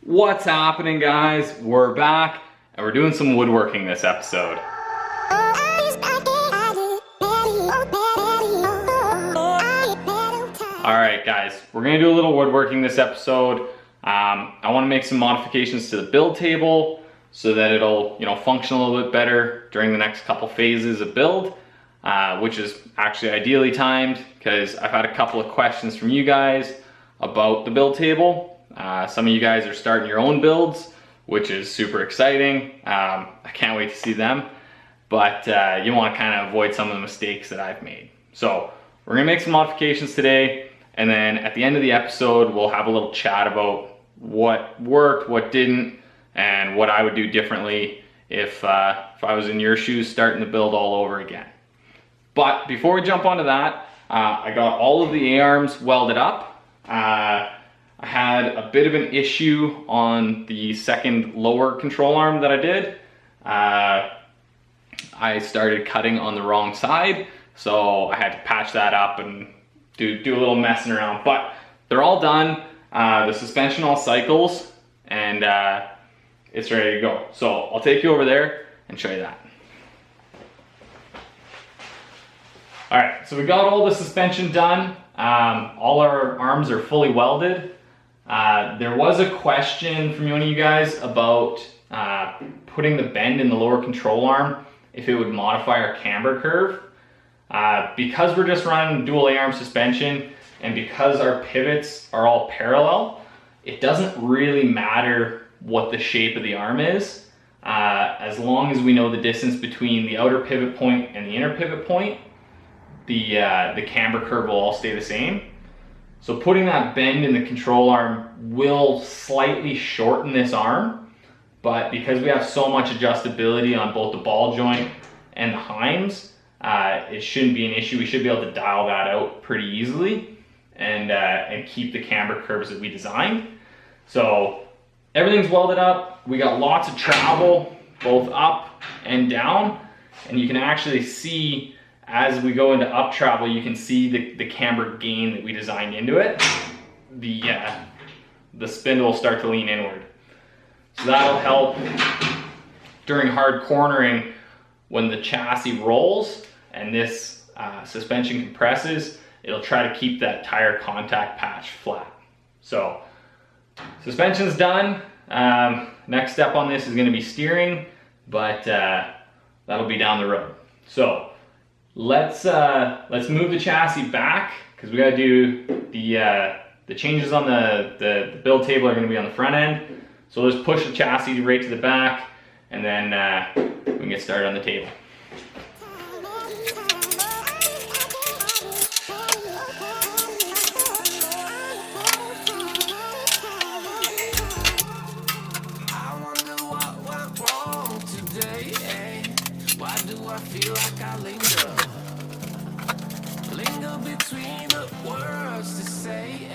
What's happening, guys? We're back and we're doing some woodworking this episode. Alright guys, we're going to do a little woodworking this episode. I want to make some modifications to the build table so that it'll function a little bit better during the next couple phases of build, which is actually ideally timed because I've had a couple of questions from you guys about the build table. Some of you guys are starting your own builds, which is super exciting. I can't wait to see them, but you want to kind of avoid some of the mistakes that I've made. So we're gonna make some modifications today, and then at the end of the episode, we'll have a little chat about what worked, what didn't, and what I would do differently if I was in your shoes starting the build all over again. But before we jump onto that, I got all of the A-arms welded up. I had a bit of an issue on the second lower control arm that I did. I started cutting on the wrong side, so I had to patch that up and do a little messing around, but they're all done. The suspension all cycles, and it's ready to go. So I'll take you over there and show you that. All right, so we got all the suspension done. All our arms are fully welded. There was a question from one of you guys about putting the bend in the lower control arm, if it would modify our camber curve. Because we're just running dual A-arm suspension and because our pivots are all parallel, it doesn't really matter what the shape of the arm is. As long as we know the distance between the outer pivot point and the inner pivot point, the camber curve will all stay the same. So putting that bend in the control arm will slightly shorten this arm, but because we have so much adjustability on both the ball joint and the heims, it shouldn't be an issue. We should be able to dial that out pretty easily and keep the camber curves that we designed. So everything's welded up. We got lots of travel, both up and down, and you can actually see as we go into up travel, you can see the camber gain that we designed into it. The spindle will start to lean inward. So that'll help during hard cornering when the chassis rolls and this suspension compresses, it'll try to keep that tire contact patch flat. So suspension's done. Next step on this is going to be steering, but that'll be down the road. So let's move the chassis back because we got to do the changes on the build table are going to be on the front end. So let's push the chassis right to the back, and then we can get started on the table. I wonder what went wrong today. Why do I feel like I linger between the words to say?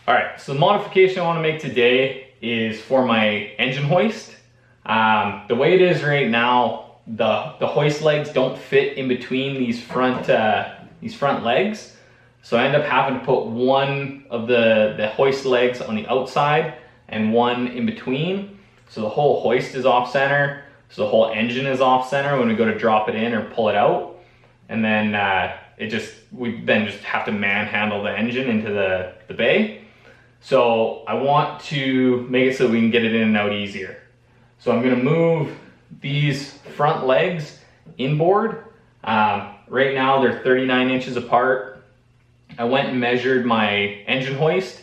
All right, so the modification I want to make today is for my engine hoist. The way it is right now, the hoist legs don't fit in between these front legs. So I end up having to put one of the hoist legs on the outside and one in between. So the whole hoist is off center. So the whole engine is off center when we go to drop it in or pull it out. And then we then just have to manhandle the engine into the bay. So I want to make it so we can get it in and out easier. So I'm gonna move these front legs inboard. Right now they're 39 inches apart. I went and measured my engine hoist,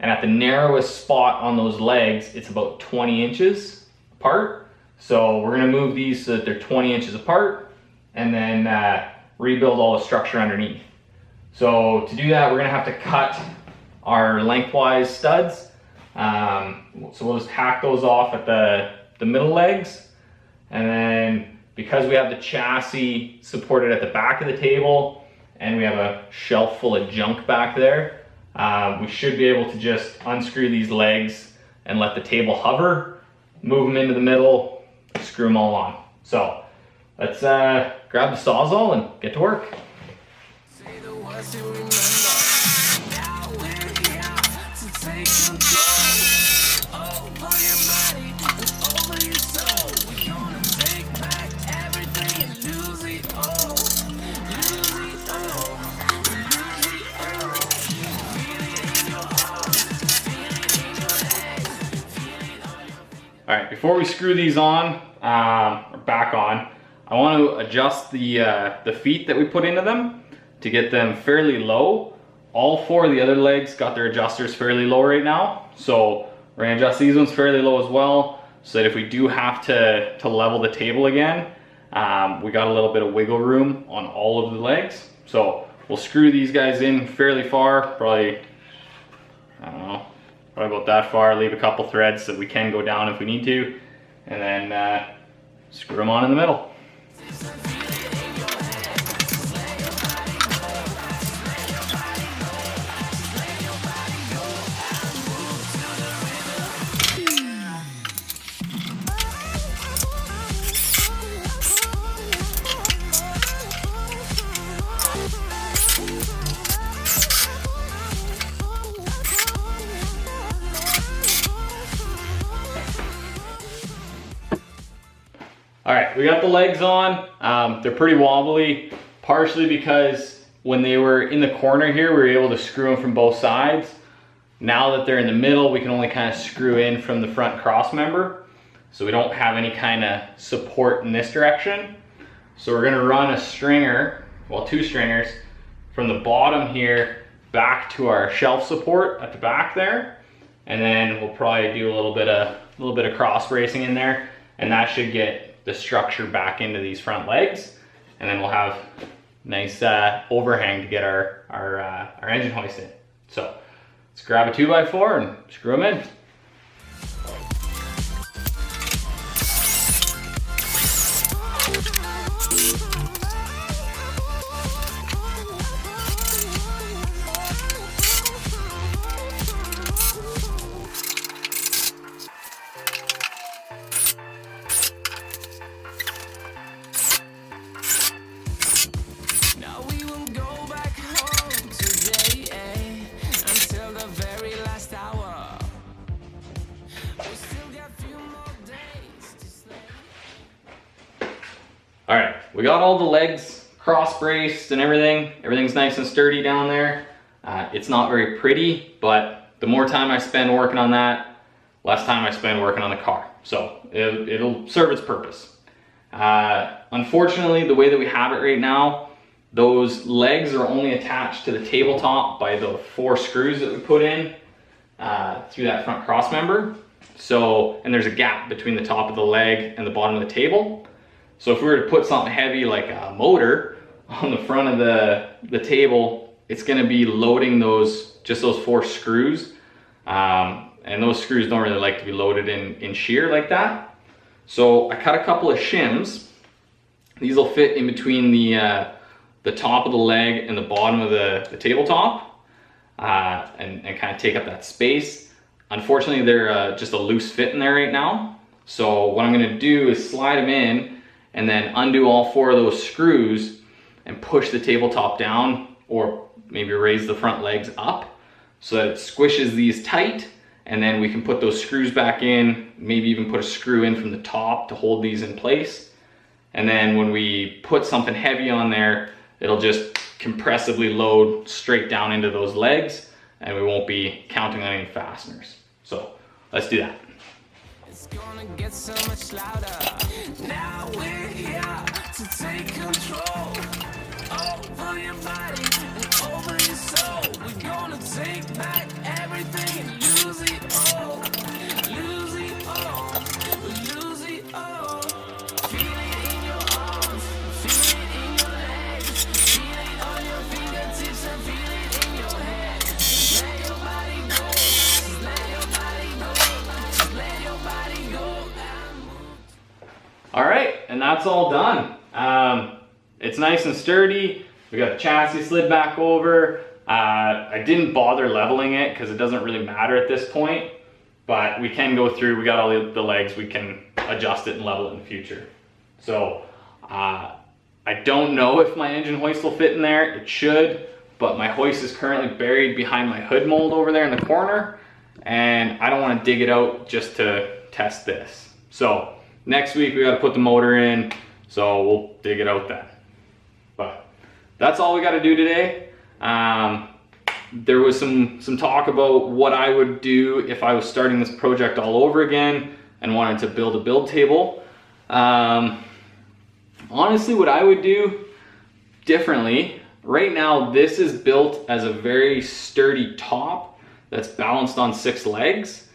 and at the narrowest spot on those legs, it's about 20 inches apart. So we're gonna move these so that they're 20 inches apart, and then rebuild all the structure underneath. So to do that, we're gonna have to cut our lengthwise studs. So we'll just hack those off at the middle legs. And then because we have the chassis supported at the back of the table and we have a shelf full of junk back there, we should be able to just unscrew these legs and let the table hover, move them into the middle, screw them all on. So let's grab the Sawzall and get to work. Say the words you remember. Now we're here to take control. All right, before we screw these on, or back on, I want to adjust the feet that we put into them to get them fairly low. All 4 of the other legs got their adjusters fairly low right now. So we're gonna adjust these ones fairly low as well, so that if we do have to level the table again, we got a little bit of wiggle room on all of the legs. So we'll screw these guys in fairly far, probably, I don't know, probably about that far, leave a couple threads so we can go down if we need to, and then screw them on in the middle. All right, we got the legs on. They're pretty wobbly, partially because when they were in the corner here, we were able to screw them from both sides. Now that they're in the middle, we can only kind of screw in from the front cross member. So we don't have any kind of support in this direction. So we're gonna run a stringer, well, 2 stringers, from the bottom here back to our shelf support at the back there. And then we'll probably do a little bit of cross bracing in there, and that should get the structure back into these front legs, and then we'll have nice overhang to get our engine hoist in. So let's grab a 2x4 and screw them in. All right, we got all the legs cross braced and everything. Everything's nice and sturdy down there. It's not very pretty, but the more time I spend working on that, less time I spend working on the car. So it'll serve its purpose. Unfortunately, the way that we have it right now, those legs are only attached to the tabletop by the 4 screws that we put in through that front cross member. So, and there's a gap between the top of the leg and the bottom of the table. So if we were to put something heavy like a motor on the front of the table, it's gonna be loading just those 4 screws. And those screws don't really like to be loaded in shear like that. So I cut a couple of shims. These will fit in between the top of the leg and the bottom of the tabletop, and kind of take up that space. Unfortunately, they're just a loose fit in there right now. So what I'm gonna do is slide them in and then undo all 4 of those screws and push the tabletop down, or maybe raise the front legs up so that it squishes these tight, and then we can put those screws back in, maybe even put a screw in from the top to hold these in place. And then when we put something heavy on there, it'll just compressively load straight down into those legs, and we won't be counting on any fasteners. So let's do that. It's gonna get so much louder. Now we're here to take control over your body and over your soul. We're gonna take back everything and lose it all. Lose it all. Lose it all. Feel it in your arms. Feel it in your legs. Feel it on your fingertips and feel it in your head. Let your body go. Let your body go. Let your body go. All right, and that's all done. It's nice and sturdy. We got the chassis slid back over. I didn't bother leveling it because it doesn't really matter at this point, but we can go through, we got all the legs, we can adjust it and level it in the future. So I don't know if my engine hoist will fit in there. It should, but my hoist is currently buried behind my hood mold over there in the corner, and I don't want to dig it out just to test this. So next week we got to put the motor in, so we'll dig it out then. But that's all we got to do today. There was some talk about what I would do if I was starting this project all over again. and wanted to build a build table. Honestly, what I would do differently, right now this is built as a very sturdy top that's balanced on 6 legs.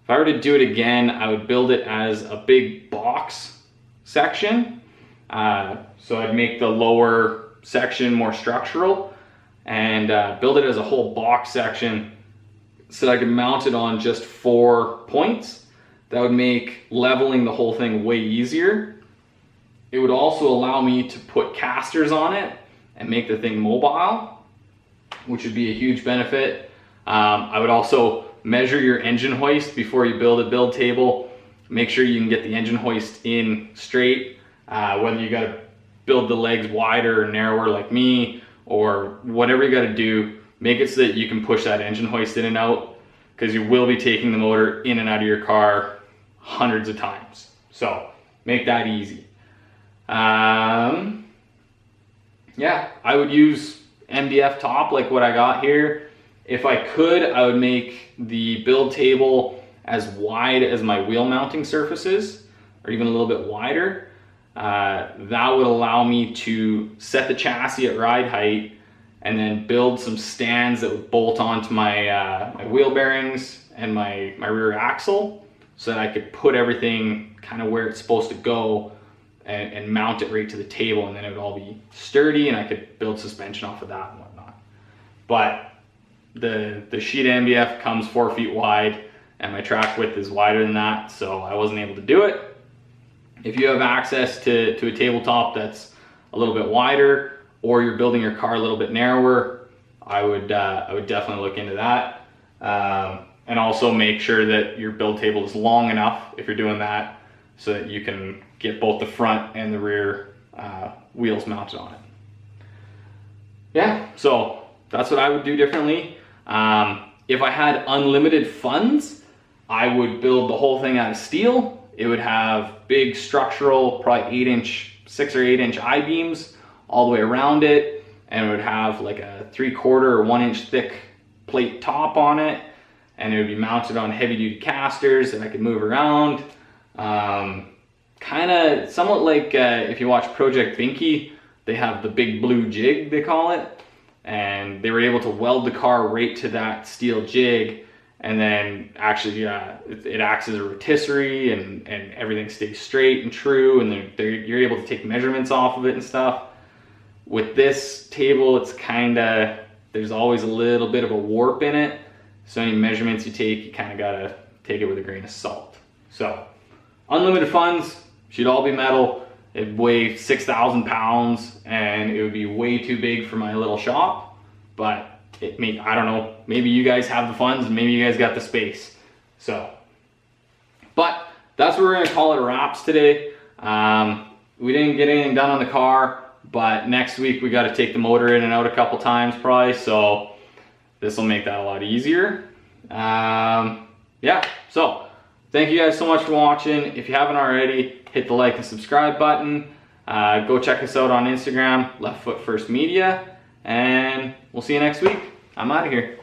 If I were to do it again, I would build it as a big box section. So I'd make the lower section more structural and build it as a whole box section so that I could mount it on just 4 points. That would make leveling the whole thing way easier. It would also allow me to put casters on it and make the thing mobile, which would be a huge benefit. I would also measure your engine hoist before you build a build table. Make sure you can get the engine hoist in straight, whether you gotta build the legs wider or narrower like me, or whatever you gotta do, make it so that you can push that engine hoist in and out, because you will be taking the motor in and out of your car hundreds of times. So make that easy. Yeah, I would use MDF top like what I got here. If I could, I would make the build table as wide as my wheel mounting surfaces, or even a little bit wider. That would allow me to set the chassis at ride height and then build some stands that would bolt onto my, my wheel bearings and my rear axle, so that I could put everything kind of where it's supposed to go and mount it right to the table, and then it would all be sturdy and I could build suspension off of that and whatnot. But the sheet MDF comes 4 feet wide and my track width is wider than that, so I wasn't able to do it. If you have access to a tabletop that's a little bit wider, or you're building your car a little bit narrower, I would definitely look into that. And also make sure that your build table is long enough if you're doing that, so that you can get both the front and the rear wheels mounted on it. Yeah, so that's what I would do differently. If I had unlimited funds, I would build the whole thing out of steel. It would have big structural, probably 6 or 8 inch I-beams all the way around it, and it would have like a 3/4 or 1 inch thick plate top on it, and it would be mounted on heavy duty casters that I could move around. Kind of somewhat like if you watch Project Vinky, they have the big blue jig, they call it, and they were able to weld the car right to that steel jig, and then actually it acts as a rotisserie, and everything stays straight and true, and you're able to take measurements off of it and stuff. With this table, it's there's always a little bit of a warp in it, so any measurements you take, you kind of gotta take it with a grain of salt. So unlimited funds, should all be metal. It'd weigh 6,000 pounds and it would be way too big for my little shop, but I don't know, maybe you guys have the funds and maybe you guys got the space. So, but that's what we're gonna call it wraps today. We didn't get anything done on the car, but next week we got to take the motor in and out a couple times probably, so this will make that a lot easier. Yeah, so thank you guys so much for watching. If you haven't already, hit the like and subscribe button. Go check us out on Instagram, Leftfootfirst Media, and we'll see you next week. I'm out of here.